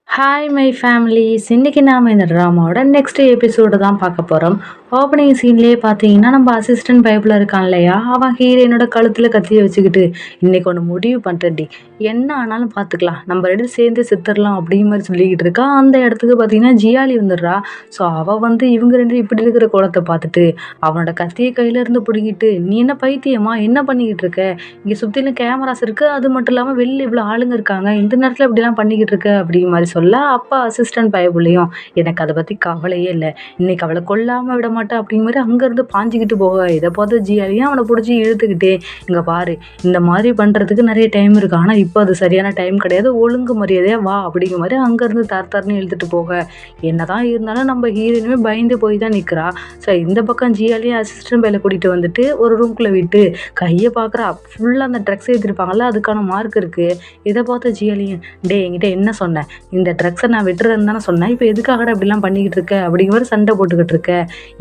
Hi my families, இன்னைக்கு நாம இந்த ட்ராமாவோட நெக்ஸ்ட் எபிசோடு தான் பார்க்க போகிறோம். ஓப்பனிங் சீன்லேயே பார்த்தீங்கன்னா நம்ம அசிஸ்டன்ட் பைப்பில் இருக்கான் இல்லையா, அவன் ஹீரோயினோட கழுத்தில் கத்தியை வச்சுக்கிட்டு இன்னைக்கு ஒன்று முடிவு பண்ணுறடி, என்ன ஆனாலும் பார்த்துக்கலாம், நம்ம ரெண்டு சேர்ந்து செத்துடலாம் அப்படிங்கிற மாதிரி சொல்லிக்கிட்டு இருக்கா. அந்த இடத்துக்கு பார்த்தீங்கன்னா ஜியாலி வந்துடுறா. ஸோ அவள் வந்து இவங்க ரெண்டு இப்படி இருக்கிற குளத்தை பார்த்துட்டு அவனோட கத்தியை கையில இருந்து பிடிக்கிட்டு, நீ என்ன பைத்தியமா, என்ன பண்ணிக்கிட்டு இருக்க, இங்கே சுற்றிலும் கேமராஸ் இருக்குது, அது மட்டும் இல்லாமல் வெளில இவ்வளோ ஆளுங்க இருக்காங்க, இந்த நேரத்தில் இப்படிலாம் பண்ணிக்கிட்டு இருக்க அப்படிங்கிற மாதிரி சொல்ல, அப்பா அசிஸ்டன்ட் பயப்புலையும் எனக்கு அதை பற்றி கவலையே இல்லை, இன்னைக்கு அவளை கொல்லாமல் விட மாட்டேன் அப்படிங்கிற மாதிரி அங்கேருந்து பாஞ்சிக்கிட்டு போக, இதை பார்த்து ஜியாலியும் அவனை பிடிச்சி இழுத்துக்கிட்டே, இங்கே பாரு இந்த மாதிரி பண்ணுறதுக்கு நிறைய டைம் இருக்குது, ஆனால் இப்போ அது சரியான டைம் கிடையாது, ஒழுங்கு மரியாதையாக வா அப்படிங்கிற மாதிரி அங்கேருந்து தரன்னு இழுத்துட்டு போக, என்னதான் இருந்தாலும் நம்ம ஹீரோயினுமே பயந்து போய் தான் நிற்கிறா. ஸோ இந்த பக்கம் ஜியாலியும் அசிஸ்டன்ட் பையில கூட்டிகிட்டு வந்துட்டு ஒரு ரூம்குள்ளே விட்டு கையை பார்க்குறா, ஃபுல்லாக அந்த ட்ரக்ஸ் எழுதிருப்பாங்கல்ல அதுக்கான மார்க் இருக்குது. இதை பார்த்து ஜியாலியும், டே என்கிட்ட என்ன சொன்னேன், இந்த ட்ரக்ஸை நான் விட்டுறேன்னு தானே சொன்னேன், இப்போ எதுக்காக அப்படிலாம் பண்ணிக்கிட்டு இருக்க அப்படிங்கிற மாதிரி சண்டை போட்டுக்கிட்டு இருக்க.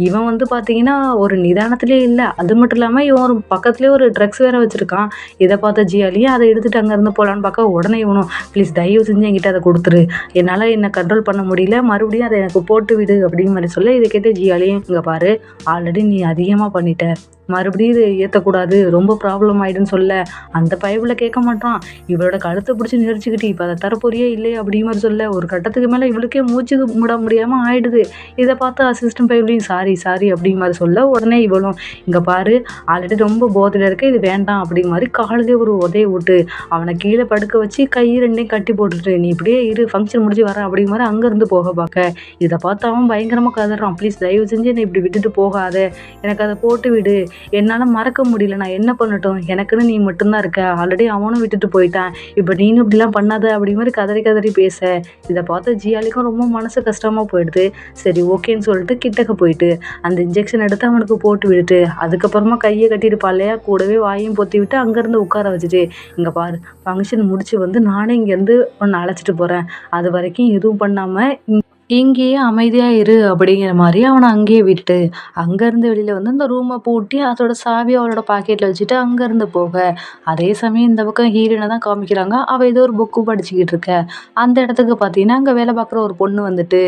இவன் வந்து பார்த்தீங்கன்னா ஒரு நிதானத்திலே இல்லை, அது மட்டும் இல்லாமல் இவன் ஒரு பக்கத்துலேயே ஒரு ட்ரக்ஸ் வேற வச்சுருக்கான். இதை பார்த்த ஜியாலியும் அதை எடுத்துகிட்டு அங்கேருந்து போகலான்னு பார்க்க, உடனே இவனும் ப்ளீஸ் தயவு செஞ்சு என்கிட்ட அதை கொடுத்துரு, என்னால் என்னை கண்ட்ரோல் பண்ண முடியல, மறுபடியும் அதை எனக்கு போட்டு விடு அப்படிங்கிற மாதிரி சொல்ல, இதை கேட்டு ஜியாலியும், இங்கே பாரு ஆல்ரெடி நீ அதிகமாக பண்ணிட்ட, மறுபடியும் இது ஏற்றக்கூடாது, ரொம்ப ப்ராப்ளம் ஆகிடுன்னு சொல்ல, அந்த பயவில் கேட்க மாட்டான். இவளோட கழுத்தை பிடிச்சி நெரிச்சிக்கிட்டு இப்போ அதை தரப்போறியே இல்லை அப்படிங்கிற மாதிரி சொல்ல, ஒரு கட்டத்துக்கு மேலே இவளுக்கே மூச்சு மூட முடியாமல் ஆயிடுது. இதை பார்த்து அசிஸ்டன்ட் பயவுலையும் சாரி சாரி அப்படிங்கிற மாதிரி சொல்ல, உடனே இவளும், இங்கே பாரு ஆல்ரெடி ரொம்ப போதையில் இருக்க, இது வேண்டாம் அப்படிங்கிற மாதிரி காலையிலே ஒரு உதையை விட்டு அவனை கீழே படுக்க வச்சு கை ரெண்டையும் கட்டி போட்டுட்டு, நீ இப்படியே இரு ஃபங்க்ஷன் முடிஞ்சு வரேன் அப்படிங்கிற மாதிரி அங்கேருந்து போக பார்க்க, இதை பார்த்து அவன் பயங்கரமாக கதறான், ப்ளீஸ் தயவு செஞ்சு என்னை இப்படி விட்டுட்டு போகாத, எனக்கு அதை போட்டு விடு, என்னால் மறக்க முடியல, நான் என்ன பண்ணட்டும், எனக்குன்னு நீ மட்டும்தான் இருக்க, ஆல்ரெடி அவனும் விட்டுட்டு போயிட்டான், இப்போ நீனும் இப்படிலாம் பண்ணாத அப்படிங்கிற மாதிரி கதறி கதறி பேச, இதை பார்த்து ஜியாலிக்கும் ரொம்ப மனசு கஷ்டமாக போயிடுது. சரி ஓகேன்னு சொல்லிட்டு கிட்டக்க போயிட்டு அந்த இன்ஜெக்ஷன் எடுத்து அவனுக்கு போட்டு விட்டுட்டு, அதுக்கப்புறமா கையை கட்டியிருப்பா இல்லையா, கூடவே வாயும் பொத்தி விட்டு அங்கேருந்து உட்கார வச்சுட்டு, இங்கே பாரு ஃபங்க்ஷன் முடிச்சு வந்து நானே இங்கேருந்து ஒன்று அழைச்சிட்டு போகிறேன், அது வரைக்கும் எதுவும் பண்ணாமல் இங்கேயே அமைதியாக இரு அப்படிங்கிற மாதிரி அவனை அங்கேயே விட்டு அங்கேருந்து வெளியில் வந்து அந்த ரூமை பூட்டி அதோட சாவி அவளோட பாக்கெட்டில் வச்சுட்டு அங்கேருந்து போக, அதே சமயம் இந்த பக்கம் ஹீரோயினை தான் காமிக்கிறாங்க. அவள் ஏதோ ஒரு புக்கு படிச்சுக்கிட்டு இருக்க. அந்த இடத்துக்கு பார்த்தீங்கன்னா அங்கே வேலை பார்க்குற ஒரு பொண்ணு வந்துட்டு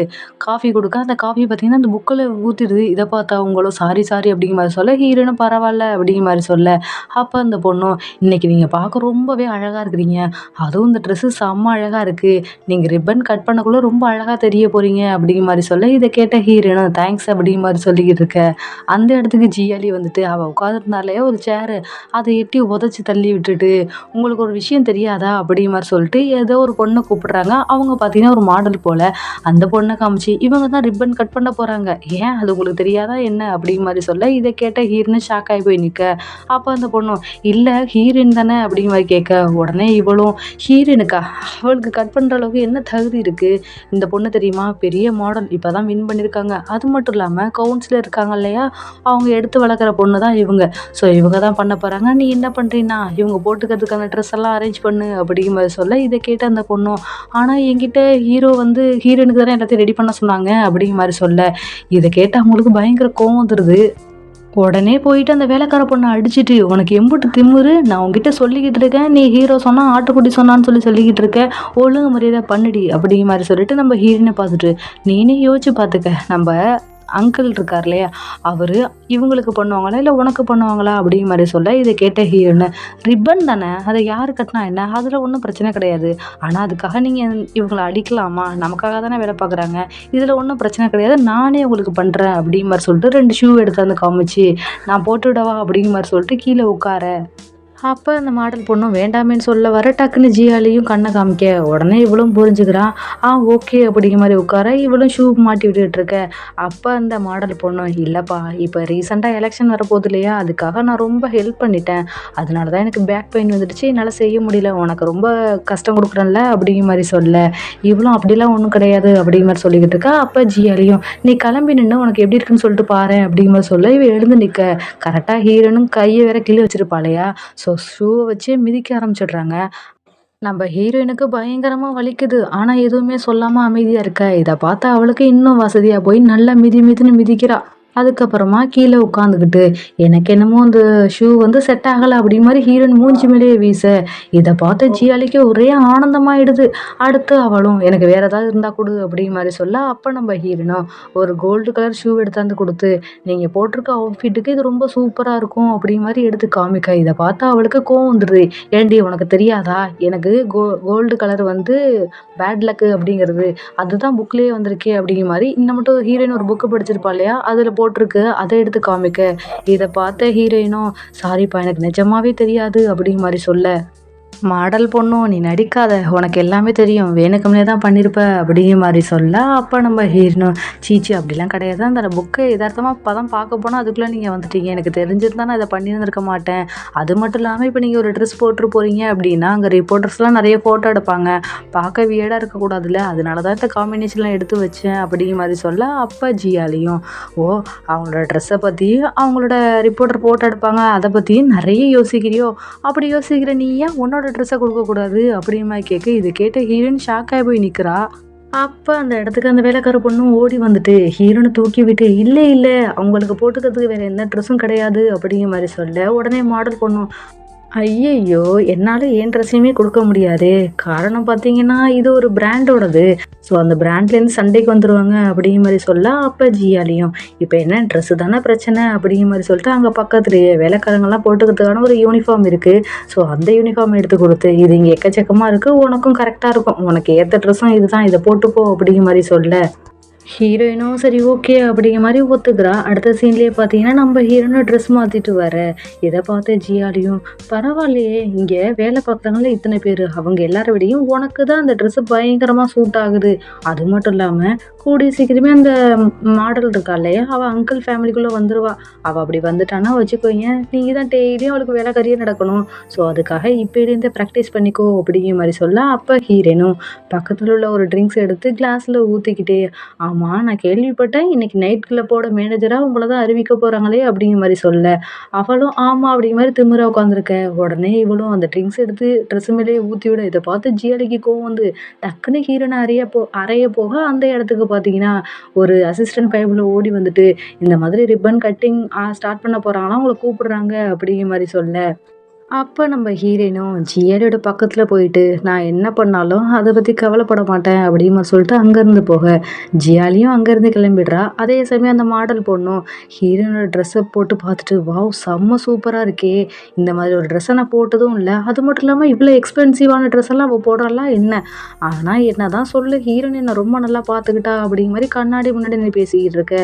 காஃபி கொடுக்க, அந்த காஃபி பார்த்தீங்கன்னா அந்த புக்கில் ஊற்றிடுது. இதை பார்த்தா அவங்களும் சாரி சாரி அப்படிங்கிற மாதிரி சொல்ல, ஹீரோயினும் பரவாயில்ல அப்படிங்கிற மாதிரி சொல்ல, அப்போ அந்த பொண்ணும், இன்னைக்கு நீங்கள் பார்க்க ரொம்பவே அழகாக இருக்கிறீங்க, அதுவும் இந்த ட்ரெஸ்ஸு செம்ம அழகாக இருக்குது, நீங்கள் ரிப்பன் கட் பண்ணக்குள்ளே ரொம்ப அழகாக தெரிய போகிறீங்க அப்படிங்கிற மாதிரி சொல்ல, இதை கேட்ட ஹீரோனும் தேங்க்ஸ் அப்படிங்கிற மாதிரி சொல்லிக்கிட்டு இருக்க. அந்த இடத்துக்கு ஜியாலி வந்துட்டு அவள் உட்காந்துருந்தாலே ஒரு சேரு, அதை எட்டி உதச்சி தள்ளி விட்டுட்டு, உங்களுக்கு ஒரு விஷயம் தெரியாதா அப்படிங்கிற மாதிரி சொல்லிட்டு ஏதோ ஒரு பொண்ணை கூப்பிடுறாங்க. அவங்க பார்த்தீங்கன்னா ஒரு மாடல் போல், அந்த பொண்ணை காமிச்சு இவங்க தான் ரிப்பன் கட் பண்ண போகிறாங்க, ஏன் அது உங்களுக்கு தெரியாதா என்ன அப்படிங்கிற மாதிரி சொல்ல, இதை கேட்ட ஹீரோனு ஷாக் ஆகி போய் நிற்க. அப்போ அந்த பொண்ணும், இல்லை ஹீரோயின் தானே அப்படிங்கிற மாதிரி கேட்க, உடனே இவளும், ஹீரோயினுக்கா, அவளுக்கு கட் பண்ணுற அளவுக்கு என்ன தகுதி இருக்குது, இந்த பொண்ணு தெரியுமா பெரிய மாடல், இப்போ தான் வின் பண்ணியிருக்காங்க, அது மட்டும் இல்லாமல் கவுன்சிலர் இருக்காங்க இல்லையா, அவங்க எடுத்து வளர்க்குற பொண்ணு தான் இவங்க, ஸோ இவங்க தான் பண்ண போகிறாங்க, நீ என்ன பண்ணுறீன்னா இவங்க போட்டுக்கிறதுக்கான ட்ரெஸ் எல்லாம் அரேஞ்ச் பண்ணு அப்படிங்கிற மாதிரி சொல்ல, இதை கேட்டு அந்த பொண்ணும், ஆனால் என்கிட்ட ஹீரோ வந்து ஹீரோனுக்கு தானே எல்லாத்தையும் ரெடி பண்ண சொன்னாங்க அப்படிங்கிற மாதிரி சொல்ல, இதை கேட்டு அவங்களுக்கு பயங்கர கோவம் வந்துடுது. உடனே போயிட்டு அந்த வேலைக்கார பொண்ணை அடிச்சுட்டு, உனக்கு எம்புட்டு திமுரு, நான் உங்ககிட்ட சொல்லிக்கிட்டு இருக்கேன், நீ ஹீரோ சொன்னால் ஆட்டுக்குட்டி சொன்னான்னு சொல்லிக்கிட்டு இருக்க, ஒழுங்கு மரியாதை பண்ணுடி அப்படிங்கிற மாதிரி சொல்லிட்டு நம்ம ஹீரோனை பார்த்துட்டு, நீனே யோசிச்சு பார்த்துக்க, நம்ம அங்கிள் இருக்கார் இல்லையா, அவர் இவங்களுக்கு பண்ணுவாங்களா இல்லை உனக்கு பண்ணுவாங்களா அப்படிங்கிற மாதிரி சொல்ல, இதை கேட்ட ஹீரோன்னு, ரிப்பன் தானே, அதை யார் கட்டினா என்ன, அதில் ஒன்றும் பிரச்சனை கிடையாது, ஆனால் அதுக்காக நீங்கள் இவங்களை அடிக்கலாமா, நமக்காக தானே வேலை பார்க்குறாங்க, இதில் ஒன்றும் பிரச்சனை கிடையாது, நானே உங்களுக்கு பண்ணுறேன் அப்படிங்கிற மாதிரி சொல்லிட்டு 2 ஷூ எடுத்து வந்து காமிச்சு, நான் போட்டு விடவா அப்படிங்கிற மாதிரி சொல்லிட்டு கீழே உட்கார. அப்போ அந்த மாடல் பொண்ணும் வேண்டாமேன்னு சொல்ல வர, டக்குன்னு ஜியாலியும் கண்ணை காமிக்க, உடனே இவளும் புரிஞ்சுக்கிறான். ஓகே அப்படிங்கிற மாதிரி உட்கார, இவளும் ஷூ மாட்டி விட்டுட்டு இருக்க. அப்போ அந்த மாடல் பொண்ணும், இல்லைப்பா இப்போ ரீசெண்டாக எலெக்ஷன் வரப்போகுது இல்லையா, அதுக்காக நான் ரொம்ப ஹெல்ப் பண்ணிட்டேன், அதனால தான் எனக்கு பேக் பெயின் வந்துடுச்சு, என்னால் செய்ய முடியல, உனக்கு ரொம்ப கஷ்டம் கொடுக்குறேன்ல அப்படிங்கிற மாதிரி சொல்ல, இவளும் அப்படிலாம் ஒன்றும் கிடையாது அப்படிங்கிற மாதிரி சொல்லிக்கிட்டு இருக்கா. அப்போ ஜியாலியும், நீ கிளம்பி நின்று உனக்கு எப்படி இருக்குன்னு சொல்லிட்டு பாரு அப்படிங்கிற மாதிரி சொல்ல, இவ எழுந்து நிற்க, கரெக்டாக ஹீரோனும் கையை வேற கீழே வச்சிருப்பா இல்லையா, ஸோ ஷூவை வச்சு மிதிக்க ஆரம்பிச்சிடுறாங்க. நம்ம ஹீரோயினுக்கு பயங்கரமாக வலிக்குது, ஆனால் எதுவுமே சொல்லாமல் அமைதியாக இருக்க. இதை பார்த்தா அவளுக்கு இன்னும் வசதியாக போய் நல்லா மிதி மிதின்னு மிதிக்கிறா. அதுக்கப்புறமா கீழே உட்காந்துக்கிட்டு எனக்கு என்னமோ அந்த ஷூ வந்து செட் ஆகலை அப்படி மாதிரி ஹீரோயின் மூஞ்சி மேலேயே வீச இதை பார்த்து ஜியாலிக்கு ஒரே ஆனந்தமாயிடுது. அடுத்து அவளும் எனக்கு வேற ஏதாவது இருந்தா கொடு அப்படிங்கிற மாதிரி சொல்ல அப்போ நம்ம ஹீரோனும் ஒரு கோல்டு கலர் ஷூ எடுத்தாந்து கொடுத்து நீங்கள் போட்டிருக்க அவுட்ஃபிட்டுக்கு இது ரொம்ப சூப்பராக இருக்கும் அப்படிங்கிற மாதிரி எடுத்து காமிக்க இதை பார்த்தா அவளுக்கு கோவம் வந்துடுது. ஏண்டி உனக்கு தெரியாதா எனக்கு கோல்டு கலர் வந்து பேட் லக்கு அப்படிங்கிறது அதுதான் புக்லேயே வந்திருக்கே அப்படிங்கிற மாதிரி இன்னும் மட்டும் ஹீரோயின் ஒரு புக்கு படிச்சிருப்பா இல்லையா அதில் போட்டிருக்கு அதை எடுத்து காமிக்க இதை பார்த்த ஹீரோயினும் சாரிப்பா எனக்கு நிஜமாவே தெரியாது அப்படிங்கிற மாதிரி சொல்ல மாடல் பொண்ணும் நீ நடிக்காத உனக்கு எல்லாமே தெரியும் வேணுக்கும்னே தான் பண்ணியிருப்ப அப்படிங்கிற மாதிரி சொல்ல அப்போ நம்ம ஹீரோனும் சீச்சி அப்படிலாம் கிடையாது அந்த புக்கை யதார்த்தமாக பதம் பார்க்க போனால் அதுக்குள்ளே நீங்கள் வந்துட்டீங்க எனக்கு தெரிஞ்சிருந்தா நான் அதை பண்ணியிருந்திருக்க மாட்டேன். அது மட்டும் இல்லாமல் இப்போ நீங்கள் ஒரு ட்ரெஸ் போட்டு போகிறீங்க அப்படின்னா அங்கே ரிப்போர்ட்டர்ஸ்லாம் நிறைய ஃபோட்டோ எடுப்பாங்க பார்க்க வியடாக இருக்கக்கூடாதுல்ல அதனால தான் இந்த காம்பினேஷன்லாம் எடுத்து வச்சேன் அப்படிங்கிற மாதிரி சொல்ல அப்போ ஜியாலியும் ஓ அவங்களோட ட்ரெஸ்ஸை பற்றி அவங்களோட ரிப்போர்ட்டர் ஃபோட்டோ எடுப்பாங்க அதை பற்றி நிறைய யோசிக்கிறியோ அப்படி யோசிக்கிற நீ ஏன் உன்னோட ட்ரெஸ்ஸை கொடுக்கக்கூடாது அப்படிமா கேட்க இதை கேட்டு ஹீரோயின் ஷாக் ஆகி போய் நிற்கிறா. அப்போ அந்த இடத்துக்கு அந்த வேலைக்கார பொண்ணும் ஓடி வந்துட்டு ஹீரோனை தூக்கி விட்டு இல்லை அவங்களுக்கு போட்டுக்கிறதுக்கு வேற எந்த ட்ரெஸ்ஸும் கிடையாது அப்படிங்கிற மாதிரி சொல்ல உடனே மாடல் பொண்ணும் ஐயையோ என்னால் ஏன் ட்ரெஸ்ஸையுமே கொடுக்க முடியாது காரணம் பார்த்தீங்கன்னா இது ஒரு பிராண்டோடது ஸோ அந்த பிராண்ட்லேருந்து சண்டைக்கு வந்துடுவாங்க அப்படிங்கிற மாதிரி சொல்ல அப்போ ஜியாலியும் இப்போ என்ன ட்ரெஸ்ஸு தானே பிரச்சனை அப்படிங்கிற மாதிரி சொல்லிட்டு அங்கே பக்கத்துலேயே வேலைக்காரங்கெல்லாம் போட்டுக்கிறதுக்கான ஒரு யூனிஃபார்ம் இருக்குது ஸோ அந்த யூனிஃபார்ம் எடுத்து கொடுத்து இது இங்கே எக்கச்சக்கமாக இருக்குது உனக்கும் கரெக்டாக இருக்கும் உனக்கு ஏற்ற ட்ரெஸ்ஸும் இதுதான் இதை போட்டுப்போ அப்படிங்கிற மாதிரி சொல்ல ஹீரோயினும் சரி ஓகே அப்படிங்கிற மாதிரி ஒத்துக்கிறா. அடுத்த சீன்லேயே பார்த்தீங்கன்னா நம்ம ஹீரோயினும் ட்ரெஸ் மாற்றிட்டு வர இதை பார்த்து ஜியாலியும் பரவாயில்லையே இங்கே வேலை பார்க்குறாங்களே இத்தனை பேர் அவங்க எல்லார விடையும் உனக்கு தான் அந்த ட்ரெஸ்ஸு பயங்கரமாக சூட் ஆகுது. அது மட்டும் இல்லாமல் கூடிய சீக்கிரமே அந்த மாடல் இருக்கா இல்லையா அவள் அங்கிள் ஃபேமிலிக்குள்ளே வந்துடுவா. அவள் அப்படி வந்துட்டானா வச்சுக்கோங்க நீங்கள் தான் டெய்லியும் அவளுக்கு வேலைக்காரியே நடக்கணும். ஸோ அதுக்காக இப்போலேருந்தே ப்ராக்டிஸ் பண்ணிக்கோ அப்படிங்கிற மாதிரி சொல்ல அப்போ ஹீரோயினும் பக்கத்தில் உள்ள ஒரு ட்ரிங்க்ஸ் எடுத்து கிளாஸில் ஊற்றிக்கிட்டே ஆமாம் நான் கேள்விப்பட்டேன் இன்னைக்கு நைட் கிளப்போட மேனேஜராக உங்களை தான் அறிவிக்க போகிறாங்களே அப்படிங்கிற மாதிரி சொல்ல அவளும் ஆமாம் அப்படிங்கிற மாதிரி திமிரா உட்காந்துருக்க உடனே இவளும் அந்த ட்ரிங்க்ஸ் எடுத்து ட்ரெஸ் மேலேயே ஊற்றி விட இதை பார்த்து ஜியாலிக்கு கோவம் வந்து டக்குன்னு ஹீரோனை அறைய போக அந்த இடத்துக்கு பார்த்தீங்கன்னா ஒரு அசிஸ்டன்ட் பைபிள் ஓடி வந்துட்டு இந்த மாதிரி ரிப்பன் கட்டிங் ஸ்டார்ட் பண்ண போகிறாங்கன்னா உங்களை கூப்பிடுறாங்க அப்படிங்கிற மாதிரி சொல்ல அப்போ நம்ம ஹீரோயினும் ஜியாலியோட பக்கத்தில் போயிட்டு நான் என்ன பண்ணாலும் அதை பற்றி கவலைப்பட மாட்டேன் அப்படின்னு சொல்லிட்டு அங்கேருந்து போக ஜியாலியும் அங்கேருந்து கிளம்பிடுறா. அதே சமயம் அந்த மாடல் பொண்ணும் ஹீரோயினோட ட்ரெஸ்ஸை போட்டு பார்த்துட்டு வாவ் செம்ம சூப்பராக இருக்கே இந்த மாதிரி ஒரு ட்ரெஸ்ஸை நான் போட்டதும் இல்லை அது மட்டும் இல்லாமல் இவ்வளோ எக்ஸ்பென்சிவான ட்ரெஸ் எல்லாம் அவள் போடுறலாம் என்ன ஆனால் என்ன தான் சொல்லு ஹீரோயின் என்னை ரொம்ப நல்லா பார்த்துக்கிட்டா அப்படிங்கிற மாதிரி கண்ணாடி முன்னாடி நீ பேசிக்கிட்டு இருக்க.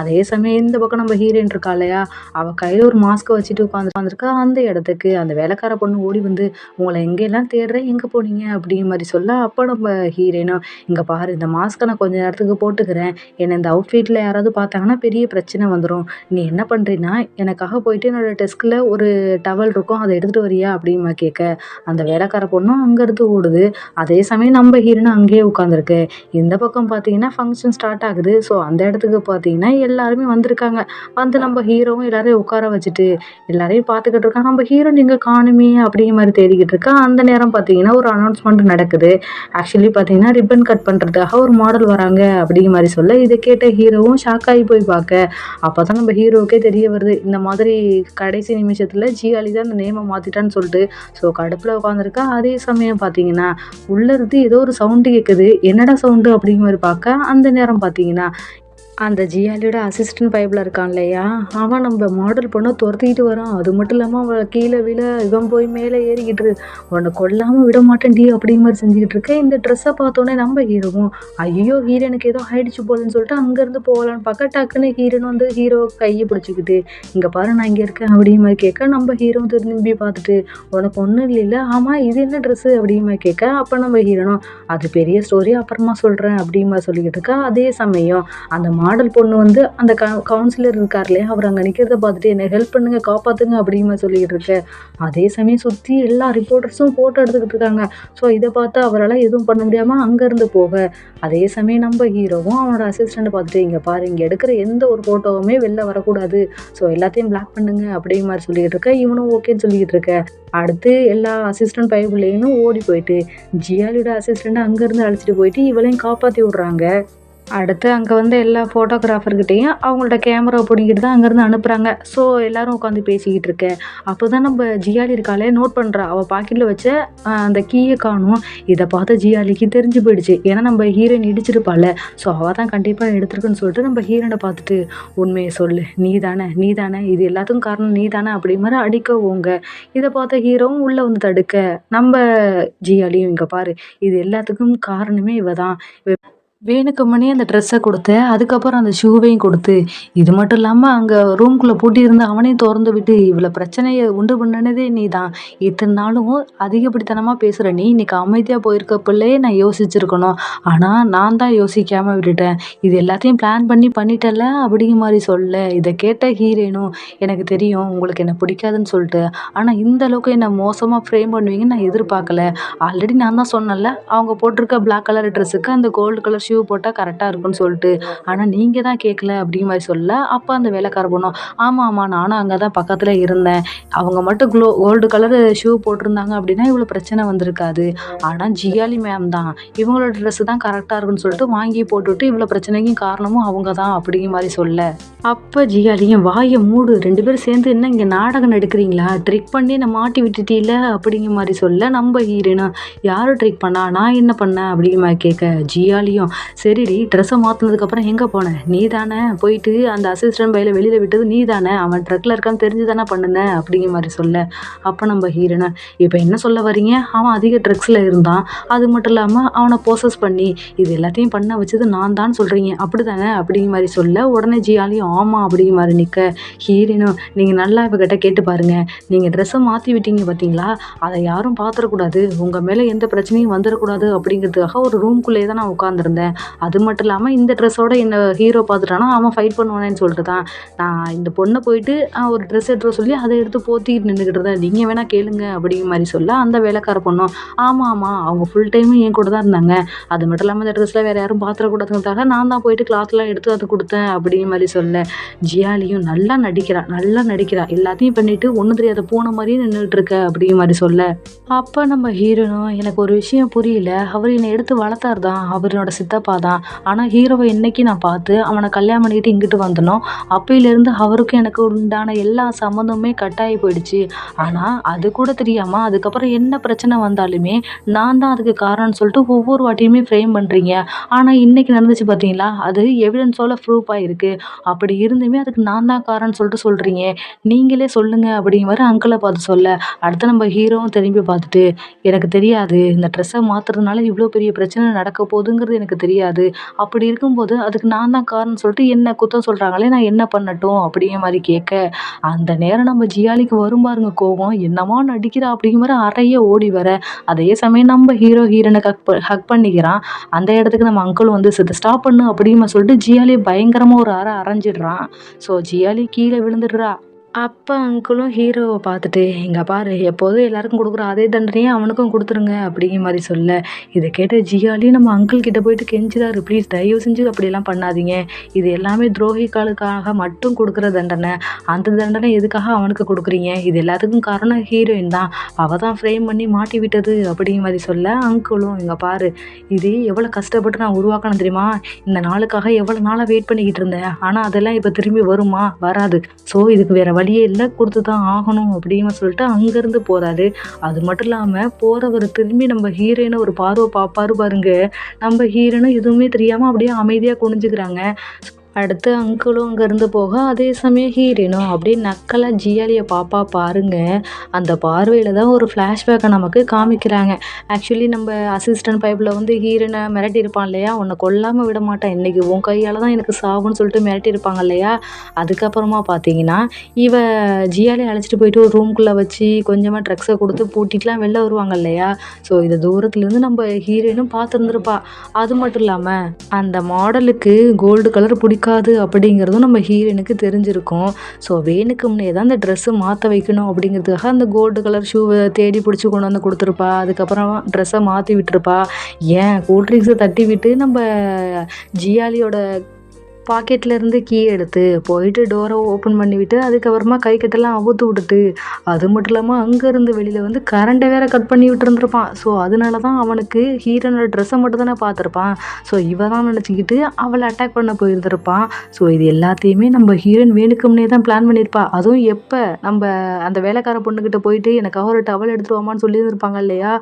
அதே சமயம் இந்த பக்கம் நம்ம ஹீரோயின் இருக்கா இல்லையா அவள் கையில் ஒரு மாஸ்க்கை வச்சுட்டு உட்காந்துருக்கா. அந்த இடத்துக்கு அந்த வேலைக்கார பொண்ணு ஓடி வந்து உங்களை எங்கெல்லாம் தேடுறேன் எங்கே போனீங்க அப்படிங்கிற மாதிரி சொல்ல அப்போ நம்ம ஹீரோயினும் இங்கே பாரு இந்த மாஸ்க்கை நான் கொஞ்சம் நேரத்துக்கு போட்டுக்கிறேன் என்னை இந்த அவுட்ஃபிட்டில் யாராவது பார்த்தாங்கன்னா பெரிய பிரச்சனை வந்துடும். நீ என்ன பண்ணுறீன்னா எனக்காக போயிட்டு என்னோட டெஸ்கில் ஒரு டவல் இருக்கும் அதை எடுத்துகிட்டு வரியா அப்படிமா கேட்க அந்த வேலைக்கார பொண்ணும் அங்கேருந்து ஓடுது. அதே சமயம் நம்ம ஹீரோனும் அங்கேயே உட்காந்துருக்கு. இந்த பக்கம் பார்த்தீங்கன்னா ஃபங்க்ஷன் ஸ்டார்ட் ஆகுது. ஸோ அந்த இடத்துக்கு பார்த்தீங்கன்னா எல்லாருமே வந்திருக்காங்க. வந்து நம்ம ஹீரோவும் எல்லாரையும் உட்கார வச்சுட்டு எல்லாரையும் பார்த்துக்கிட்டு இருக்காங்க. நம்ம ஹீரோ நீங்கள் காணுமே அப்படிங்கிற மாதிரி தேடிக்கிட்டு இருக்கா. அந்த நேரம் பார்த்தீங்கன்னா ஒரு அனௌன்ஸ்மெண்ட் நடக்குது. ஆக்சுவலி பார்த்தீங்கன்னா ரிப்பன் கட் பண்ணுறதுக்காக ஒரு மாடல் வராங்க அப்படிங்கிற மாதிரி சொல்ல இதை கேட்ட ஹீரோவும் ஷாக் ஆகி போய் பார்க்க அப்போ தான் நம்ம ஹீரோவுக்கே தெரிய வருது இந்த மாதிரி கடைசி நிமிஷத்தில் ஜியாலி தான் அந்த நேமை மாற்றிட்டான்னு சொல்லிட்டு. ஸோ கடுப்பில் உட்காந்துருக்கா. அதே சமயம் பார்த்தீங்கன்னா உள்ளிருந்து ஏதோ ஒரு சவுண்டு கேட்குது. என்னடா சவுண்டு அப்படிங்கிற மாதிரி பார்க்க அந்த நேரம் பார்த்தீங்கன்னா அந்த ஜியாலியோட அசிஸ்டன்ட் பைபிள் இருக்கான் இல்லையா அவன் நம்ம மாடல் பொண்ணை துரத்திக்கிட்டு வரான். அது மட்டும் இல்லாமல் அவளை கீழே விழ இவன் போய் மேலே ஏறிக்கிட்டு உன்னை கொல்லாமல் விட மாட்டேன்டி அப்படிங்கிற மாதிரி செஞ்சுக்கிட்டு இருக்க. இந்த ட்ரெஸ்ஸை பார்த்தோன்னே நம்ம ஹீரோவும் ஐயோ ஹீரோனுக்கு ஏதோ ஆயிடுச்சு போலன்னு சொல்லிட்டு அங்கேருந்து போகலான்னு பார்க்க டக்குன்னு ஹீரோன் வந்து ஹீரோ கையை பிடிச்சிக்கிட்டு இங்கே பாரு நான் இங்கே இருக்கேன் அப்படிங்கிற மாதிரி கேட்க நம்ம ஹீரோ திரும்பி பார்த்துட்டு உனக்கு ஒன்றும் இல்லை ஆமாம் இது என்ன ட்ரெஸ்ஸு அப்படிங்கிற மாதிரி கேட்க அப்போ நம்ம ஹீரோனும் அது பெரிய ஸ்டோரி அப்புறமா சொல்கிறேன் அப்படிங்கிற மாதிரி சொல்லிக்கிட்டு இருக்கா. அதே சமயம் அந்த மாடல் பொண்ணு வந்து அந்த கவுன்சிலர் இருக்கார் இல்லையா அவர் அங்கே நிற்கிறத பார்த்துட்டு என்னை ஹெல்ப் பண்ணுங்க காப்பாற்றுங்க அப்படிங்கிற சொல்லிக்கிட்டு இருக்க. அதே சமயம் சுற்றி எல்லா ரிப்போர்ட்டர்ஸும் ஃபோட்டோ எடுத்துக்கிட்டு இருக்காங்க. ஸோ இதை பார்த்து அவரால் எதுவும் பண்ண முடியாமல் அங்கேருந்து போக அதே சமயம் நம்ம ஹீரோவும் அவனோட அசிஸ்டண்ட்டை பார்த்துட்டு இங்கே பாரு இங்கே எடுக்கிற எந்த ஒரு ஃபோட்டோவுமே வெளில வரக்கூடாது ஸோ எல்லாத்தையும் பிளாக் பண்ணுங்க அப்படிங்கிற மாதிரி சொல்லிக்கிட்டு இருக்க. இவனும் ஓகேன்னு சொல்லிக்கிட்டு இருக்க. அடுத்து எல்லா அசிஸ்டன்ட் பைபிள்லேயும் ஓடி போயிட்டு ஜியாலியோட அசிஸ்டண்ட்டை அங்கேருந்து அழைச்சிட்டு போயிட்டு இவளையும் காப்பாற்றி விட்றாங்க. அடுத்து அங்கே வந்து எல்லா ஃபோட்டோகிராஃபர்கிட்டையும் அவங்களோட கேமரா பிடிங்கிட்டு தான் அங்கேருந்து அனுப்புகிறாங்க. ஸோ எல்லாரும் உட்காந்து பேசிக்கிட்டு இருக்க அப்போ தான் நம்ம ஜியாலி இருக்காளே நோட் பண்ணுறா. அவள் பாக்கெட்டில் வச்ச அந்த கீயை காணும். இதை பார்த்து ஜியாலிக்கு தெரிஞ்சு போயிடுச்சு. ஏன்னா நம்ம ஹீரோயின் இடிச்சிருப்பாள். ஸோ அவள் தான் கண்டிப்பாக எடுத்துருக்குன்னு சொல்லிட்டு நம்ம ஹீரோனை பார்த்துட்டு உண்மையை சொல்லு, நீ தானே இது எல்லாத்துக்கும் காரணம் நீ தானே அப்படி மாதிரி அடிக்கவோங்க. இதை பார்த்த ஹீரோவும் உள்ளே வந்து தடுக்க நம்ம ஜியாலியும் இங்கே பாரு, இது எல்லாத்துக்கும் காரணமே இவ தான். வேணுக்குமனே அந்த ட்ரெஸ்ஸை கொடுத்து அதுக்கப்புறம் அந்த ஷூவையும் கொடுத்து இது மட்டும் இல்லாமல் அங்கே ரூம்குள்ளே பூட்டியிருந்து அவனையும் திறந்து விட்டு இவ்வளோ பிரச்சனையை உண்டு பண்ணினதே நீ தான். இத்தனை நாளும் அதிகப்படித்தனமாக பேசுகிற நீ இன்னைக்கு அமைதியாக போயிருக்கப்பலே நான் யோசிச்சிருக்கணும். ஆனால் நான் தான் யோசிக்காமல் விட்டுட்டேன். இது எல்லாத்தையும் பிளான் பண்ணிட்டல அப்படிங்கிற மாதிரி சொல்ல. இதை கேட்ட ஹீரோயினும் எனக்கு தெரியும் உங்களுக்கு என்ன பிடிக்காதுன்னு சொல்லிட்டு, ஆனால் இந்த அளவுக்கு என்னை மோசமாக ஃப்ரேம் பண்ணுவீங்கன்னு நான் எதிர்பார்க்கல. ஆல்ரெடி நான் தான் சொன்னேன்ல அவங்க போட்டிருக்க பிளாக் கலர் ட்ரெஸ்ஸுக்கு அந்த கோல்டு கலர் ஷூ போட்டால் கரெக்டாக இருக்குன்னு சொல்லிட்டு, ஆனால் நீங்கள் தான் கேட்கல அப்படிங்கிற மாதிரி சொல்ல. அப்போ அந்த வேலைக்கார பொண்ணும் ஆமாம் நானும் அங்கே தான் பக்கத்தில் இருந்தேன். அவங்க மட்டும் கோல்டு கலர் ஷூ போட்டிருந்தாங்க அப்படின்னா இவ்வளோ பிரச்சனை வந்திருக்காது. ஆனால் ஜியாலி மேம் தான் இவங்களோட ட்ரெஸ்ஸு தான் கரெக்டாக இருக்குன்னு சொல்லிட்டு வாங்கி போட்டுவிட்டு இவ்வளோ பிரச்சனைக்கும் காரணமும் அவங்க தான் அப்படிங்கிற மாதிரி சொல்ல. அப்போ ஜியாலியும் வாயை மூடு, 2 பேரும் சேர்ந்து என்ன இங்கே நாடகம் எடுக்கிறீங்களா, ட்ரிக் பண்ணி நான் மாட்டி விட்டுட்டீல அப்படிங்கிற மாதிரி சொல்ல. நம்ம ஹீரோயினும் யாரும் ட்ரிக் பண்ணா, நான் என்ன பண்ணேன் அப்படிங்கிற மாதிரி கேட்க. ஜியாலியும் சரிடி ட்ரெஸ்ஸை மாற்றினதுக்கப்புறம் எங்கே போனேன், நீ தானே போயிட்டு அந்த அசிஸ்டன்ட் பையில வெளியில் விட்டது நீ தானே, அவன் ட்ரக்கில் இருக்கான்னு தெரிஞ்சு தானே பண்ணுனேன் அப்படிங்கிற மாதிரி சொல்ல. அப்போ நம்ம ஹீரோயினை இப்போ என்ன சொல்ல வரீங்க, அவன் அதிக ட்ரக்ஸில் இருந்தான், அது மட்டும் இல்லாமல் அவனை ப்ரோசஸ் பண்ணி இது எல்லாத்தையும் பண்ண வச்சது நான் தான் சொல்கிறீங்க அப்படி தானே அப்படிங்கிற மாதிரி சொல்ல. உடனே ஜியாலியும் ஆமாம் அப்படிங்கிற மாதிரி நிற்க. ஹீரோயினும் நீங்கள் நல்லா இவகிட்ட கேட்டு பாருங்கள், நீங்கள் ட்ரெஸ்ஸை மாற்றி விட்டீங்க பார்த்தீங்களா, அதை யாரும் பார்த்துடக்கூடாது, உங்கள் மேலே எந்த பிரச்சனையும் வந்துடக்கூடாது அப்படிங்கிறதுக்காக ஒரு ரூம்குள்ளேயே தான் நான் உட்காந்துருந்தேன். அது மட்டும் இல்லாமல் இந்த ட்ரெஸ்ஸோட என்ன ஹீரோ பார்த்துட்டானா அவன் ஃபைட் பண்ணுவானேன்னு சொல்லிட்டு தான் நான் இந்த பொண்ணை போயிட்டு ஒரு ட்ரெஸ் எடுத்து சொல்லி அதை எடுத்து போத்திக்கிட்டு நின்றுக்கிட்டு இருந்தேன், நீங்கள் வேணால் கேளுங்க அப்படிங்கிற மாதிரி சொல்ல. அந்த வேலைக்கார பொண்ணும் ஆமாம் அவங்க ஃபுல் டைமும் என் கூட தான் இருந்தாங்க, அது மட்டும் இல்லாமல் இந்த ட்ரெஸ்ஸில் வேறு யாரும் பார்த்துடக்கூடாதுங்கிறதுக்காக நான் தான் போயிட்டு கிளாத்லாம் எடுத்து அது கொடுத்தேன் அப்படிங்கிற மாதிரி சொல்ல. ஜியாலியும் நல்லா நடிக்கிறா எல்லாத்தையும் பண்ணிட்டு ஒன்றும் தெரியாத பூனை மாதிரியே நின்றுட்டு இருக்க அப்படிங்கிற மாதிரி சொல்ல. அப்போ நம்ம ஹீரோனும் எனக்கு ஒரு விஷயம் புரியல, அவர் என்னை எடுத்து வளர்த்தார் தான், அவரோட சித்தப்பா தான், ஆனால் ஹீரோவை என்னைக்கு நான் பார்த்து அவனை கல்யாணம் பண்ணிக்கிட்டு இங்கிட்டு வந்தனோ அப்பையிலேருந்து அவருக்கும் எனக்கு உண்டான எல்லா சம்மந்தமுமே கட்டாயி போயிடுச்சு. ஆனால் அது கூட தெரியாமல் அதுக்கப்புறம் என்ன பிரச்சனை வந்தாலுமே நான் தான் அதுக்கு காரணம்னு சொல்லிட்டு ஒவ்வொரு வாட்டியுமே ஃப்ரேம் பண்ணுறீங்க. ஆனால் இன்னைக்கு நடந்துச்சு பார்த்தீங்களா, அது எவிடன்ஸோட ப்ரூஃபாக இருக்குது. அப்படி இருந்துமே அதுக்கு நான் தான் காரணம்னு சொல்லிட்டு சொல்கிறீங்க, நீங்களே சொல்லுங்கள் அப்படிங்கிற மாதிரி அங்கிளை பார்த்து சொல்ல. அடுத்து நம்ம ஹீரோவும் திரும்பி பார்த்துட்டு எனக்கு தெரியாது, இந்த ட்ரெஸ்ஸை மாற்றுறதுனால இவ்வளோ பெரிய பிரச்சனை நடக்க போகுதுங்கிறது எனக்கு தெரியாது, அப்படி இருக்கும்போது அதுக்கு நான் தான் காரணம்னு சொல்லிட்டு என்ன குத்தம் சொல்கிறாங்களே, நான் என்ன பண்ணட்டும் அப்படிங்கிற மாதிரி கேட்க. அந்த நேரம் நம்ம ஜியாலிக்கு வரும் பாருங்க கோபம், என்னமா நடிக்கிறா அப்படிங்கிற மாதிரி அறைய ஓடி வர. அதே சமயம் நம்ம ஹீரோனை ஹக் பண்ணிக்கிறான். அந்த இடத்துக்கு நம்ம அங்கிளும் வந்து ஸ்டாப் பண்ணு அப்படிங்கிற சொல்லிட்டு ஜியாலியை பயங்கரமாக ஒரு அரைஞ்சிடுறான். ஸோ ஜியாலி கீழே விழுந்துடுறா. அப்போ அங்கிளும் ஹீரோவை பார்த்துட்டு இங்கே பாரு, எப்போதும் எல்லாருக்கும் கொடுக்குற அதே தண்டனையே அவனுக்கும் கொடுத்துருங்க அப்படிங்கிற மாதிரி சொல்ல. இதை கேட்ட ஜியாலி நம்ம அங்கிள் கிட்ட போயிட்டு கெஞ்சுறாரு, ப்ளீஸ் தயவு செஞ்சு அப்படியெல்லாம் பண்ணாதீங்க, இது எல்லாமே துரோகிகளுக்காக மட்டும் கொடுக்குற தண்டனை, அந்த தண்டனை எதுக்காக அவனுக்கு கொடுக்குறீங்க, இது எல்லாத்துக்கும் காரணம் ஹீரோயின் தான், அவள் தான் ஃப்ரேம் பண்ணி மாட்டி விட்டது அப்படிங்கிற மாதிரி சொல்ல. அங்கிளும் இங்கே பாரு, இது எவ்வளோ கஷ்டப்பட்டு நான் உருவாக்கணும் தெரியுமா, இந்த நாளுக்காக எவ்வளோ நாளாக வெயிட் பண்ணிக்கிட்டு இருந்தேன், ஆனால் அதெல்லாம் இப்போ திரும்பி வருமா, வராது, ஸோ இதுக்கு வேறு வழியே இல்லை, கொடுத்து தான் ஆகணும் அப்படின்னு சொல்லிட்டு அங்கேருந்து போகிறாரு. அது மட்டும் இல்லாமல் போகிறவர் திரும்பி நம்ம ஹீரோயினை ஒரு பார்வை பார்ப்பாரு பாருங்க. நம்ம ஹீரோயினும் எதுவுமே தெரியாமல் அப்படியே அமைதியாக குனிஞ்சுக்கிறாங்க. அடுத்து அங்கிளும் அங்கேருந்து போக, அதே சமயம் ஹீரோயினும் அப்படியே நக்கலாக ஜியாலியை பாப்பா பாருங்க. அந்த பார்வையில் தான் ஒரு ஃப்ளாஷ்பேக்கை நமக்கு காமிக்கிறாங்க. ஆக்சுவலி நம்ம அசிஸ்டன்ட் பைப்பில் வந்து ஹீரோயினை மிரட்டியிருப்பான் இல்லையா, உன்னை கொல்லாமல் விட மாட்டேன், இன்றைக்கி உன் கையால் தான் எனக்கு சாவுன்னு சொல்லிட்டு மிரட்டியிருப்பாங்க இல்லையா. அதுக்கப்புறமா பார்த்தீங்கன்னா இவ ஜியாலியை அழைச்சிட்டு போயிட்டு ஒரு ரூம்குள்ளே வச்சு கொஞ்சமாக ட்ரக்ஸை கொடுத்து பூட்டிட்டுலாம் வெளில வருவாங்க இல்லையா. ஸோ இதை தூரத்துலேருந்து நம்ம ஹீரோயினும் பார்த்துருந்துருப்பா. அது மட்டும் இல்லாமல் அந்த மாடலுக்கு கோல்டு கலர் பிடிக்காது அப்படிங்கிறதும் நம்ம ஹீரோயினுக்கு தெரிஞ்சிருக்கும். ஸோ வேணுக்கு முன்னே தான் அந்த ட்ரெஸ்ஸு மாற்ற வைக்கணும் அப்படிங்கிறதுக்காக அந்த கோல்டு கலர் ஷூவை தேடி பிடிச்சி கொண்டு வந்து கொடுத்துருப்பா. அதுக்கப்புறம் ட்ரெஸ்ஸை மாற்றி விட்டுருப்பா. ஏன் கூல்ட்ரிங்க்ஸை தட்டி விட்டு நம்ம ஜியாலியோட பாக்கெட்ல இருந்து கீ எடுத்து போயிட்டு டோரை ஓப்பன் பண்ணிவிட்டு அதுக்கப்புறமா கை கட்டெல்லாம் அவுத்து விட்டுட்டு அது மட்டும் இல்லாமல் அங்கேருந்து வெளியில் வந்து கரண்ட்டை வேற கட் பண்ணி விட்டுருந்துருப்பான். ஸோ அதனால தான் அவனுக்கு ஹீரோனோட ட்ரெஸ்ஸை மட்டும் தானே பார்த்துருப்பான். ஸோ இவ தான் நினச்சிக்கிட்டு அவளை அட்டாக் பண்ண போயிருந்திருப்பான். ஸோ இது எல்லாத்தையுமே நம்ம ஹீரோயின் வேணுக்கும்னே தான் பிளான் பண்ணியிருப்பா. அதுவும் எப்போ நம்ம அந்த வேலைக்கார பொண்ணுக்கிட்ட போயிட்டு எனக்காக ஒரு டவல் எடுத்துட்டு வாமான்னு சொல்லியிருந்திருப்பாங்க இல்லையா,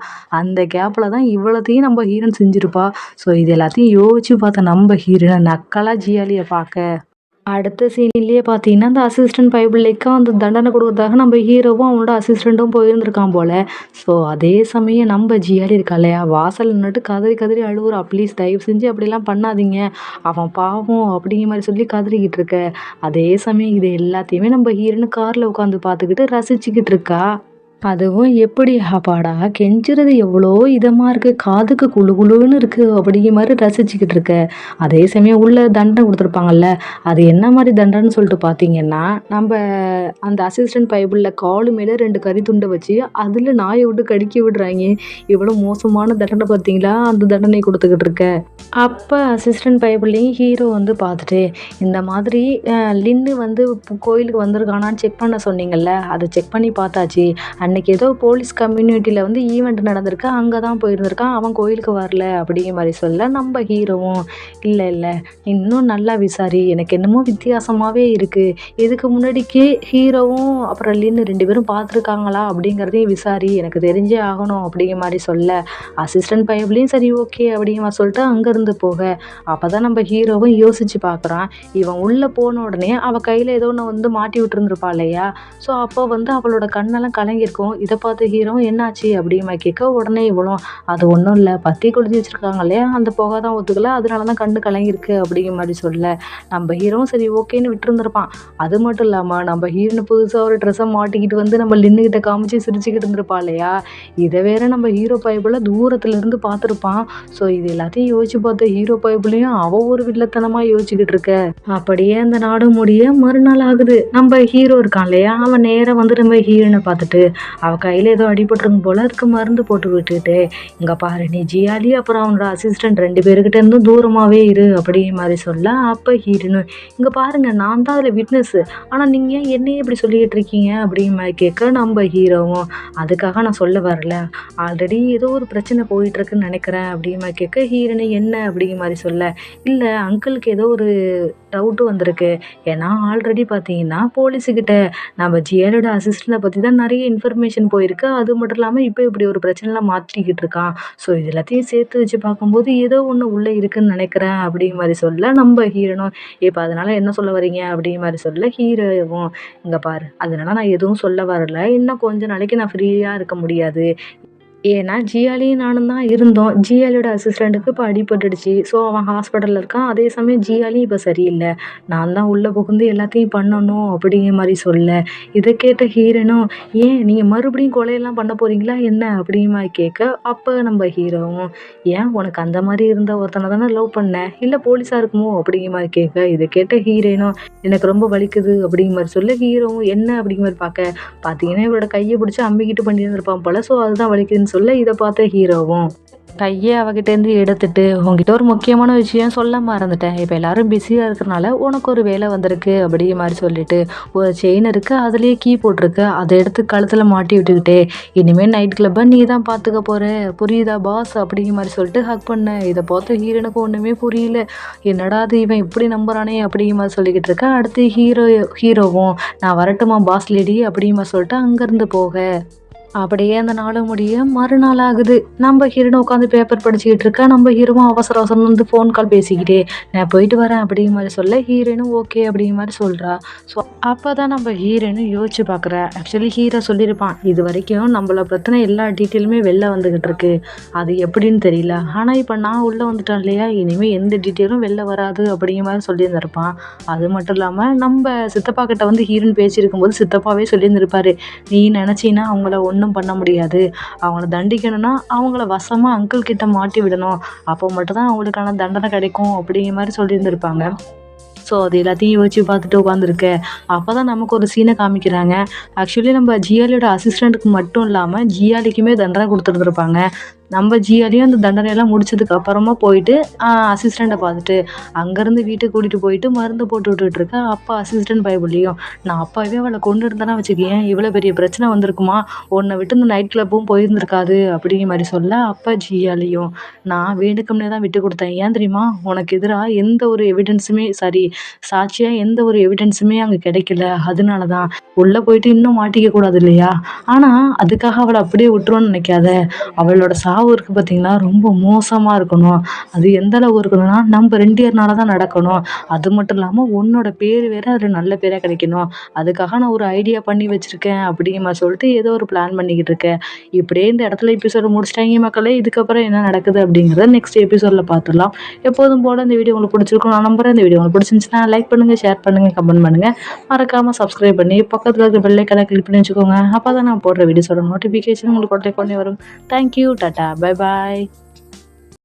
அந்த கேப்பில் தான் இவ்வளோத்தையும் நம்ம ஹீரோயின் செஞ்சுருப்பா. ஸோ இது எல்லாத்தையும் யோசிச்சு பார்த்த நம்ம ஹீரோயினை நக்கலா ஜியாலியை பார்க்க அடுத்த சீன்லேயே பார்த்தீங்கன்னா அந்த அசிஸ்டன்ட் பைபிள்லேக்கா அந்த தண்டனை கொடுக்கறதாக நம்ம ஹீரோவும் அவனோட அசிஸ்டண்ட்டும் போயிருந்திருக்கான் போல். ஸோ அதே சமயம் நம்ம ஜியாலி இருக்கா இல்லையா, வாசல் நின்றுட்டு கதறி கதறி அழுகுறா, ப்ளீஸ் தயவு செஞ்சு அப்படிலாம் பண்ணாதீங்க, அவன் பாவம் அப்படிங்கிற மாதிரி சொல்லி கதறிக்கிட்டு இருக்க. அதே சமயம் இது எல்லாத்தையுமே நம்ம ஹீரோன்னு காரில் உட்காந்து பார்த்துக்கிட்டு ரசிச்சுக்கிட்டு இருக்கா. அதுவும் எப்படி அப்பாடா கெஞ்சுறது எவ்வளோ இதமாக இருக்குது, காதுக்கு குளு குளுன்னு இருக்குது அப்படிங்கிற மாதிரி ரசிச்சுக்கிட்டு இருக்க. அதே சமயம் உள்ள தண்டனை கொடுத்துருப்பாங்கல்ல, அது என்ன மாதிரி தண்டனைன்னு சொல்லிட்டு பார்த்தீங்கன்னா, நம்ம அந்த அசிஸ்டன்ட் பைபிளில் காலு மேலே 2 கறி துண்டை வச்சு அதில் நாயை விட்டு கடிக்க விடுறாங்க. இவ்வளோ மோசமான தண்டனை பார்த்தீங்களா, அந்த தண்டனை கொடுத்துக்கிட்டு இருக்க. அப்போ அசிஸ்டன்ட் பைபிள்லேயும் ஹீரோ வந்து பார்த்துட்டு இந்த மாதிரி லின்னு வந்து கோயிலுக்கு வந்திருக்கானான்னு செக் பண்ண சொன்னீங்கல்ல, அதை செக் பண்ணி பார்த்தாச்சு. அன்னைக்கு ஏதோ போலீஸ் கம்யூனிட்டியில் வந்து ஈவெண்ட் நடந்திருக்கு, அங்கே தான் போயிருந்திருக்கான், அவன் கோயிலுக்கு வரல அப்படிங்கிற மாதிரி சொல்ல நம்ம ஹீரோவும் இல்லை இல்லை இன்னும் நல்லா விசாரி, எனக்கு என்னமோ வித்தியாசமாகவே இருக்குது, இதுக்கு முன்னாடிக்கே ஹீரோவும் அப்புறம் லின்னு 2 பேரும் பார்த்துருக்காங்களா அப்படிங்கிறதையும் விசாரி, எனக்கு தெரிஞ்சே ஆகணும் அப்படிங்கிற மாதிரி சொல்ல அசிஸ்டன்ட் பைபிளையும் சரி ஓகே அப்படிங்கிற மாதிரி சொல்லிட்டு அங்கேருந்து போக அப்போ தான் நம்ம ஹீரோவும் யோசித்து பார்க்குறான். இவன் உள்ளே போன உடனே அவள் கையில் ஏதோ ஒன்று வந்து மாட்டி விட்டுருந்துருப்பா இல்லையா. ஸோ அப்போ வந்து அவளோட கண்ணெல்லாம் கலங்கியிருக்கும். இதை பார்த்து ஹீரோ என்னாச்சு அப்படிமா கேட்க உடனே இவளும் அது ஒன்றும் இல்லை, பற்றி கொளுத்தி வச்சுருக்காங்க இல்லையா, அந்த புகை தான் ஒத்துக்கல, அதனால தான் கண்ணு கலங்கியிருக்கு அப்படிங்கிற மாதிரி சொல்ல நம்ம ஹீரோவும் சரி ஓகேன்னு விட்டுருந்துருப்பான். அது மட்டும் இல்லாமல் நம்ம ஹீரோனு புதுசாக ஒரு ட்ரெஸ்ஸை மாட்டிக்கிட்டு வந்து நம்ம லின்னுக்கிட்ட காமிச்சு சிரிச்சுக்கிட்டு இருந்திருப்பா இல்லையா, இதை வேற நம்ம ஹீரோ பைபிளை தூரத்துலேருந்து பார்த்துருப்பான். ஸோ இது எல்லாத்தையும் யோசிச்சு பார்த்த ஹீரோ பைபிளையும் அவள் ஒரு வில்லத்தனமாக யோசிச்சுக்கிட்டு இருக்க. அப்படியே அந்த நாடு முடிய மறுநாள் ஆகுது. நம்ம ஹீரோ இருக்கான் இல்லையா, அவன் நேராக வந்து நம்ம ஹீரோனை பார்த்துட்டு அவள் கையில் ஏதோ அடிபட்டுருக்கும் போல் அதுக்கு மருந்து போட்டு விட்டுட்டு இங்கே பாரு நீ ஜியாலி அப்புறம் அவனோட அசிஸ்டன்ட் 2 பேருக்கிட்ட இருந்தும் தூரமாகவே இரு அப்படிங்கிற மாதிரி சொல்ல அப்போ ஹீரோனு இங்கே பாருங்க நான் தான் அதில் விட்னஸ்ஸு, ஆனால் நீங்கள் என்னையே இப்படி சொல்லிக்கிட்டு இருக்கீங்க அப்படிங்கிற மாதிரி கேட்க நம்ம ஹீரோவும் அதுக்காக நான் சொல்ல வரல, ஆல்ரெடி ஏதோ ஒரு பிரச்சனை போயிட்டுருக்குன்னு நினைக்கிறேன் அப்படிங்கிற மாதிரி கேட்க ஹீரோனு என்ன அப்படிங்கிற மாதிரி சொல்ல இல்லை அங்கிளுக்கு ஏதோ ஒரு டவுட்டு வந்திருக்கு, ஏன்னா ஆல்ரெடி பார்த்தீங்கன்னா போலீஸுக்கிட்ட நம்ம ஜியாலியோட அசிஸ்டண்ட்டை பற்றி தான் நிறைய இன்ஃபர்மேஷன் போயிருக்கு, அது மட்டும் இல்லாமல் இப்போ இப்படி ஒரு பிரச்சனைலாம் மாற்றிக்கிட்டு இருக்கான். ஸோ இது எல்லாத்தையும் சேர்த்து வச்சு பார்க்கும்போது ஏதோ ஒன்று உள்ளே இருக்குன்னு நினைக்கிறேன் அப்படிங்கிற மாதிரி சொல்ல நம்ம ஹீரோனும் இப்போ அதனால் என்ன சொல்ல வரீங்க அப்படிங்கிற மாதிரி சொல்ல ஹீரோவும் இங்கே பாரு அதனால நான் எதுவும் சொல்ல வரல, இன்னும் கொஞ்ச நாளைக்கு நான் ஃப்ரீயாக இருக்க முடியாது, ஏன்னா ஜியாலியும் நானும் தான் இருந்தோம், ஜியாலியோட அசிஸ்டண்ட்டுக்கு இப்போ அடிபட்டுடுச்சு, ஸோ அவன் ஹாஸ்பிட்டலில் இருக்கான், அதே சமயம் ஜியாலியும் இப்போ சரியில்லை, நான் தான் உள்ளே புகுந்து எல்லாத்தையும் பண்ணணும் அப்படிங்கிற மாதிரி சொல்ல இதை கேட்ட ஹீரோனும் ஏன் நீங்கள் மறுபடியும் கொலையெல்லாம் பண்ண போகிறீங்களா என்ன அப்படிங்கிற மாதிரி கேட்க அப்போ நம்ம ஹீரோவும் ஏன் உனக்கு அந்த மாதிரி இருந்த ஒருத்தனை தானே லவ் பண்ண, இல்லை போலீஸாக இருக்குமோ அப்படிங்கிற மாதிரி கேட்க இதை கேட்ட ஹீரோனும் எனக்கு ரொம்ப வலிக்குது அப்படிங்கிற மாதிரி சொல்ல ஹீரோவும் என்ன அப்படிங்கிற மாதிரி பார்த்தீங்கன்னா இவரோட கையை பிடிச்சி அம்மிக்கிட்டு பண்ணியிருந்திருப்பான் போல், ஸோ அதுதான் வலிக்குதுன்னு சொல்ல இதை பார்த்த ஹீரோவும் கையை அவகிட்டேருந்து எடுத்துட்டு உங்ககிட்ட ஒரு முக்கியமான விஷயம் சொல்ல மறந்துட்டேன், இப்போ எல்லாரும் பிஸியாக இருக்கிறனால உனக்கு ஒரு வேலை வந்திருக்கு அப்படிங்கிற மாதிரி சொல்லிட்டு ஒரு செயின் இருக்குது அதுலேயே கீ போட்டிருக்கு அதை எடுத்து கழுத்தில் மாட்டி விட்டுக்கிட்டே இனிமேல் நைட் கிளப்பை நீ தான் பார்த்துக்க போகிற புரியுதா பாஸ் அப்படிங்கிற மாதிரி சொல்லிட்டு ஹக் பண்ண. இதை பார்த்து ஹீரோனுக்கு ஒன்றுமே புரியல, என்னடா அது இவன் இப்படி நம்புறானே அப்படிங்கிற மாதிரி சொல்லிக்கிட்டு இருக்க. அடுத்து ஹீரோவும் நான் வரட்டுமா பாஸ் லேடி அப்படிங்கிற மாதிரி சொல்லிட்டு அங்கேருந்து போக அப்படியே அந்த நாளும் முடிய மறுநாள் ஆகுது. நம்ம ஹீரோனை உட்காந்து பேப்பர் படிச்சுக்கிட்டு இருக்கா. நம்ம ஹீரோவும் அவசர அவசரம் வந்து ஃபோன் கால் பேசிக்கிட்டே நான் போயிட்டு வரேன் அப்படிங்கிற மாதிரி சொல்ல ஹீரோனும் ஓகே அப்படிங்கிற மாதிரி சொல்கிறா. ஸோ அப்போ தான் நம்ம ஹீரோனும் யோசிச்சு பார்க்குறா. ஆக்சுவலி ஹீரோ சொல்லியிருப்பான் இது வரைக்கும் நம்மளை பற்றின எல்லா டீட்டெயிலுமே வெளில வந்துக்கிட்டு இருக்கு, அது எப்படின்னு தெரியல, ஆனால் இப்போ நான் உள்ளே வந்துட்டேன் இல்லையா இனிமேல் எந்த டீட்டெயிலும் வெளில வராது அப்படிங்கிற மாதிரி சொல்லியிருந்திருப்பான். அது மட்டும் இல்லாமல் நம்ம சித்தப்பா கிட்ட வந்து ஹீரோன் பேசியிருக்கும்போது சித்தப்பாவே சொல்லியிருந்திருப்பாரு நீ நினச்சின்னா அவங்கள ஒன்றும் பண்ண முடியாது, அவங்கள தண்டிக்கணும்னா அவங்கள வசமாக அங்கிள் கிட்ட மாட்டி விடணும், அப்போ மட்டும்தான் அவங்களுக்கான தண்டனை கிடைக்கும் அப்படிங்கிற மாதிரி சொல்லியிருந்திருப்பாங்க. ஸோ அது எல்லாத்தையும் யோசிச்சு பார்த்துட்டு உட்காந்துருக்கேன். அப்போ தான் நமக்கு ஒரு சீனை காமிக்கிறாங்க. ஆக்சுவலி நம்ம ஜியாலியோட அசிஸ்டண்ட்டுக்கு மட்டும் இல்லாமல் ஜியாலிக்குமே தண்டனை கொடுத்துருந்துருப்பாங்க. நம்ம ஜியாலையும் அந்த தண்டனையெல்லாம் முடிச்சதுக்கு அப்புறமா போயிட்டு அசிஸ்டண்ட்டை பார்த்துட்டு அங்கேருந்து வீட்டுக்கு கூட்டிகிட்டு போயிட்டு மருந்து போட்டு விட்டுட்டு இருக்கா. அப்போ அசிஸ்டன்ட் பைபிள்லையும் நான் அப்பாவே அவளை கொண்டு இருந்தேன்னா வச்சுக்கேன் இவ்வளோ பெரிய பிரச்சனை வந்திருக்குமா, உன்னை விட்டு இந்த நைட் கிளப்பும் போயிருந்திருக்காது அப்படிங்கிற மாதிரி சொல்ல, அப்பா ஜியாலையும் நான் வேணுக்கும்னே தான் விட்டு கொடுத்தேன். ஏன் தெரியுமா, உனக்கு எதிராக எந்த ஒரு எவிடன்ஸுமே சாட்சியாக எந்த ஒரு எவிடன்ஸுமே அங்கே கிடைக்கல. அதனால தான் உள்ளே போயிட்டு இன்னும் மாட்டிக்க கூடாது இல்லையா. ஆனால் அதுக்காக அவளை அப்படியே விட்டுருவோன்னு நினைக்காத. அவளோட சாவு இருக்குது பார்த்தீங்களா, ரொம்ப மோசமாக இருக்கணும். அது எந்த அளவு இருக்கணும்னா நம்ம 2 பேர்னால தான் நடக்கணும். அது மட்டும் இல்லாமல் உன்னோட பேர் வேறு அதில் நல்ல பேராக கிடைக்கணும். அதுக்காக நான் ஒரு ஐடியா பண்ணி வச்சுருக்கேன் அப்படிங்கிற மாதிரி சொல்லிட்டு ஏதோ ஒரு பிளான் பண்ணிக்கிட்டு இருக்கேன். இப்படியே இந்த இடத்துல எபிசோட முடிச்சிட்டாங்க மக்களே. இதுக்கப்புறம் என்ன நடக்குது அப்படிங்கிறத நெக்ஸ்ட் எபிசோடில் பார்த்துடலாம். எப்போதும் போல் இந்த வீடியோ உங்களுக்கு பிடிச்சிருக்கும் நான் நம்புறேன். இந்த வீடியோ உங்களுக்கு பிடிச்சிருந்துச்சுன்னா லைக் பண்ணுங்கள், ஷேர் பண்ணுங்கள், கமெண்ட் பண்ணுங்கள். மறக்காமல் சப்ஸ்கிரைப் பண்ணி பக்கத்தில் இருக்க பெல் ஐக்கானை கிளிக் பண்ணி வச்சுக்கோங்க. அப்போ தான் நான் போடுற வீடியோஸோட நோட்டிஃபிகேஷன் உங்களுக்கு உடனே வரும். Thank you, tata, bye bye.